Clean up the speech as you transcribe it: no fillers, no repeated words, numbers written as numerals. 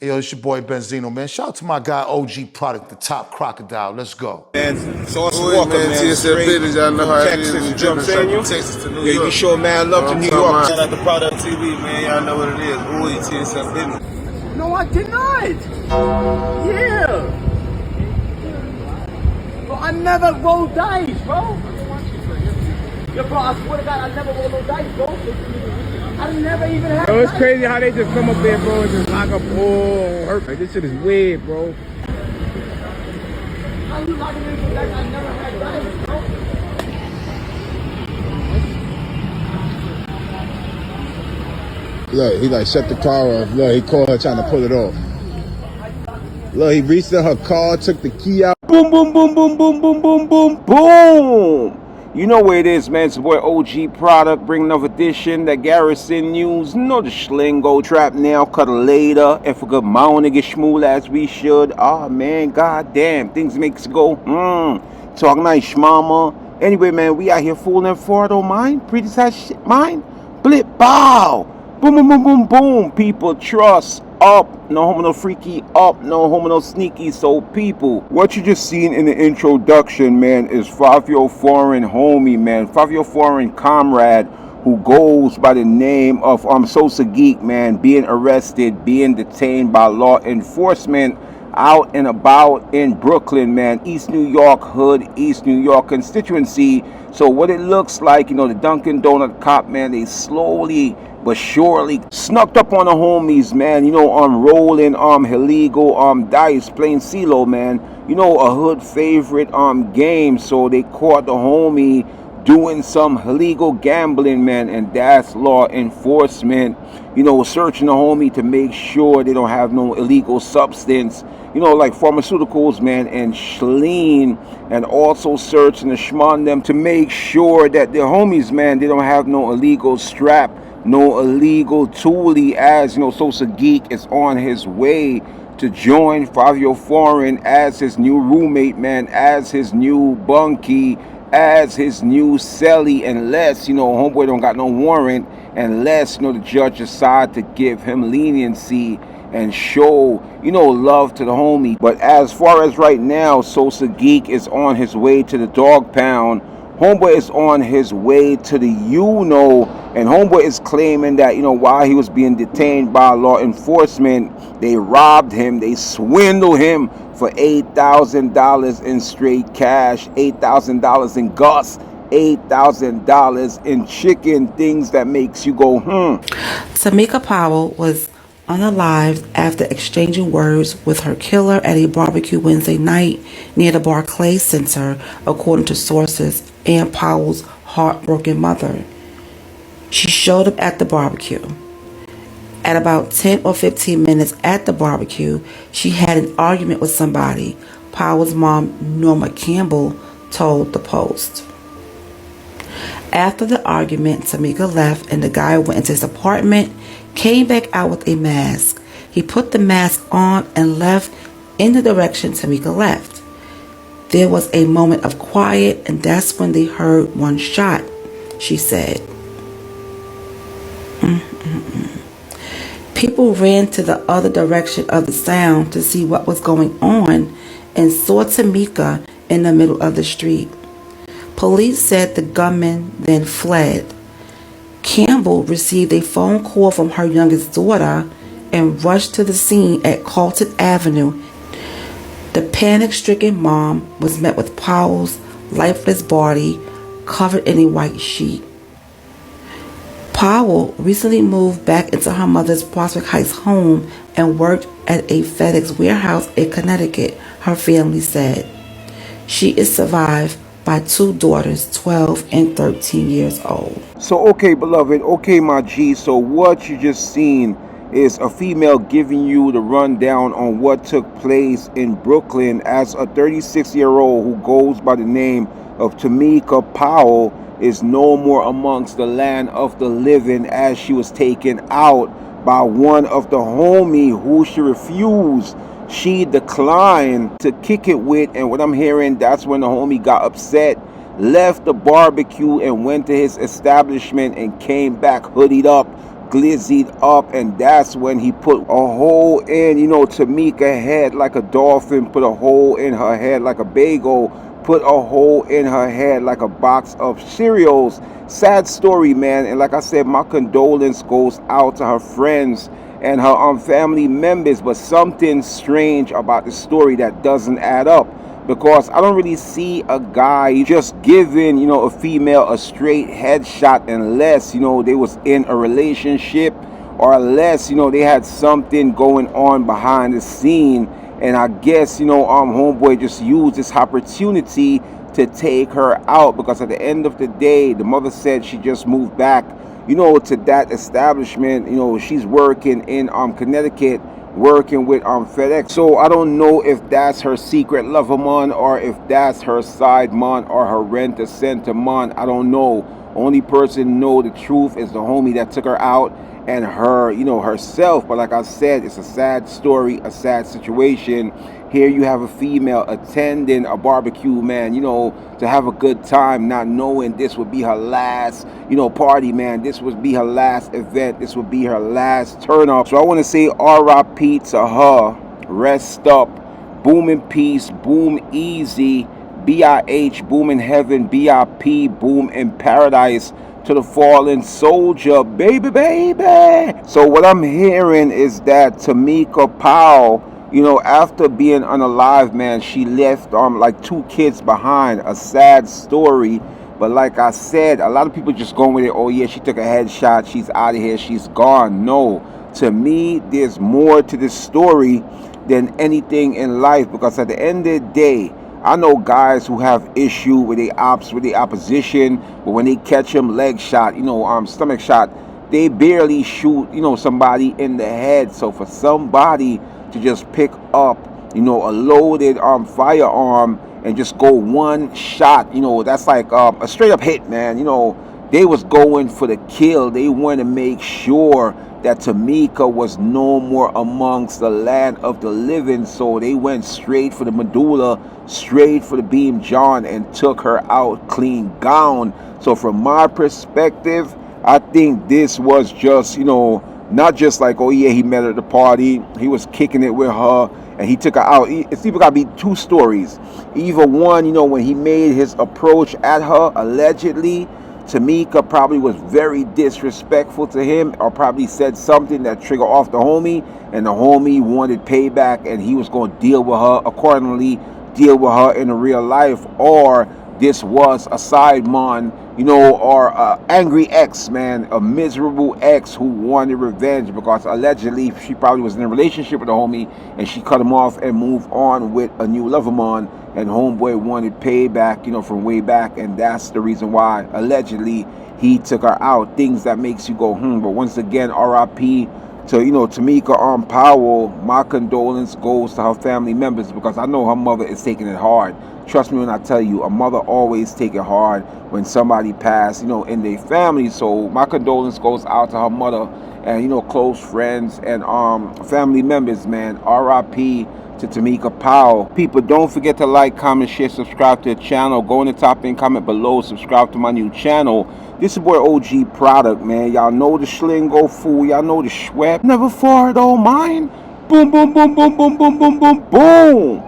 Yo, it's your boy Benzino, man. Shout out to my guy OG Product, the top Crocodile. Let's go. Man, Sosa Walker, man, TSF business, y'all know how it is. Texas, you know what I'm saying? Texas to New Yeah, you York. show mad love to New York. Shout out to Product TV, man. Y'all know what it is. Ooh, TSF business. No, I did not. Yeah. Bro, I never rolled dice, bro. Yo, bro, I swear to God, I never rolled no dice, bro. I never even had Yo, it's dice. crazy how they just come up there, bro, and just lock up all hurt. Like, this shit is weird, bro. How you locking me for dice? I never had dice, bro. Look, he like shut the car off. Look, he called her trying to pull it off. Look, he reached in her car, took the key out. Boom, boom, boom, boom, boom, boom, boom, boom, boom. You know where it is, man. It's your boy OG Product, bring another edition. That Garrison News, know the schlingo, trap now, cut later. If we could mount and get schmool as we should. Ah, man, goddamn, things makes go, talk nice, mama. Anyway, man, we out here fooling for it, don't mind. Pretty side shit, mind. Blip, bow. Boom, boom, boom, boom, boom. People, trust. Up, no homo no freaky, up, no homo no sneaky. So people, what you just seen in the introduction, man, is Favio Foreign homie, man. Favio Foreign comrade, who goes by the name of Sosa Geek, man, being arrested, being detained by law enforcement out and about in Brooklyn, man, East New York hood, East New York constituency. So what it looks like, you know, the Dunkin' Donut cop, man, they slowly but surely snuck up on the homies, man, you know, rolling illegal dice, playing CeeLo, man, you know, a hood favorite game. So they caught the homie doing some illegal gambling, man, and that's law enforcement, you know, searching the homie to make sure they don't have no illegal substance, you know, like pharmaceuticals, man, and schleen, and also searching the schmon them to make sure that the homies, man, they don't have no illegal strap, no illegal toolie, as you know, Sosa Geek is on his way to join Favio Foreign as his new roommate, man, as his new bunkie, as his new celly, unless, you know, homeboy don't got no warrant, unless, you know, the judge decide to give him leniency and show, you know, love to the homie. But as far as right now, Sosa Geek is on his way to the dog pound. Homeboy is on his way to the and homeboy is claiming that, you know, while he was being detained by law enforcement, they robbed him, they swindled him for $8,000 in straight cash, $8,000 in gus, $8,000 in chicken, things that makes you go, Tamika Powell was unalived after exchanging words with her killer at a barbecue Wednesday night near the Barclays Center, according to sources and Powell's heartbroken mother. She showed up at the barbecue. At about 10 or 15 minutes at the barbecue, she had an argument with somebody, Powell's mom, Norma Campbell, told the Post. After the argument, Tamika left and the guy went into his apartment, came back out with a mask. He put the mask on and left in the direction Tamika left. There was a moment of quiet, and that's when they heard one shot, she said. People ran to the other direction of the sound to see what was going on and saw Tamika in the middle of the street. Police said the gunman then fled. Campbell received a phone call from her youngest daughter and rushed to the scene at Carlton Avenue. The panic-stricken mom was met with Powell's lifeless body covered in a white sheet. Powell recently moved back into her mother's Prospect Heights home and worked at a FedEx warehouse in Connecticut, her family said. She is survived by two daughters, 12 and 13 years old. So, okay, beloved, okay, my G, so what you just seen is a female giving you the rundown on what took place in Brooklyn as a 36-year-old who goes by the name of Tamika Powell is no more amongst the land of the living, as she was taken out by one of the homie who she refused. She declined to kick it with, and what I'm hearing, that's when the homie got upset, left the barbecue and went to his establishment and came back hoodied up, glizzied up, and that's when he put a hole in, Tamika head like a dolphin, put a hole in her head like a bagel, put a hole in her head like a box of cereals. Sad story, man. And like I said, my condolence goes out to her friends and her family members, but something strange about the story that doesn't add up, because I don't really see a guy just giving, a female a straight headshot unless, they was in a relationship, or unless, they had something going on behind the scene. And I guess, homeboy just used this opportunity to take her out, because at the end of the day, the mother said she just moved back, to that establishment. She's working in Connecticut, working with FedEx. So I don't know if that's her secret lover man, or if that's her side man, or her rent-a-center man. I don't know. Only person know the truth is the homie that took her out, and her, herself. But like I said, it's a sad story, a sad situation. Here you have a female attending a barbecue, man, to have a good time, not knowing this would be her last, party, man. This would be her last event. This would be her last turn up. So I want to say R.I.P. to her. Rest up. Boom in peace. Boom easy. B.I.H. Boom in heaven. B.I.P. Boom in paradise. To the fallen soldier, baby, baby. So what I'm hearing is that Tamika Powell, after being unalive, man, she left like 2 kids behind. A sad story. But like I said, a lot of people just going with it. Oh yeah, she took a headshot, she's out of here, she's gone. No, to me, there's more to this story than anything in life, because at the end of the day, I know guys who have issue with the opposition, but when they catch them leg shot, stomach shot, they barely shoot, somebody in the head. So for somebody to just pick up, a loaded firearm and just go one shot, that's like a straight up hit, man. They was going for the kill. They wanted to make sure that Tamika was no more amongst the land of the living. So they went straight for the medulla, straight for the beam John, and took her out clean gown. So from my perspective, I think this was just, not just like, oh yeah, he met her at the party, he was kicking it with her, and he took her out. It's either got to be 2 stories. Either one, when he made his approach at her, allegedly, Tamika probably was very disrespectful to him, or probably said something that triggered off the homie, and the homie wanted payback, and he was going to deal with her accordingly, deal with her in the real life. Or this was a side man, or a angry ex, man, a miserable ex who wanted revenge, because allegedly she probably was in a relationship with the homie, and she cut him off and moved on with a new lover man, and homeboy wanted payback, from way back, and that's the reason why allegedly he took her out. Things that makes you go, But once again, R.I.P. to, Tamika Powell. My condolence goes to her family members, because I know her mother is taking it hard. Trust me when I tell you, a mother always take it hard when somebody passed, in their family. So my condolence goes out to her mother and, close friends and family members, man. R.I.P. to Tamika Powell. People, don't forget to like, comment, share, subscribe to the channel. Go in the top and comment below. Subscribe to my new channel. This is boy OG Product, man. Y'all know the Schlingo fool. Y'all know the Schweb. Never for it all mine. Boom, boom, boom, boom, boom, boom, boom, boom, boom.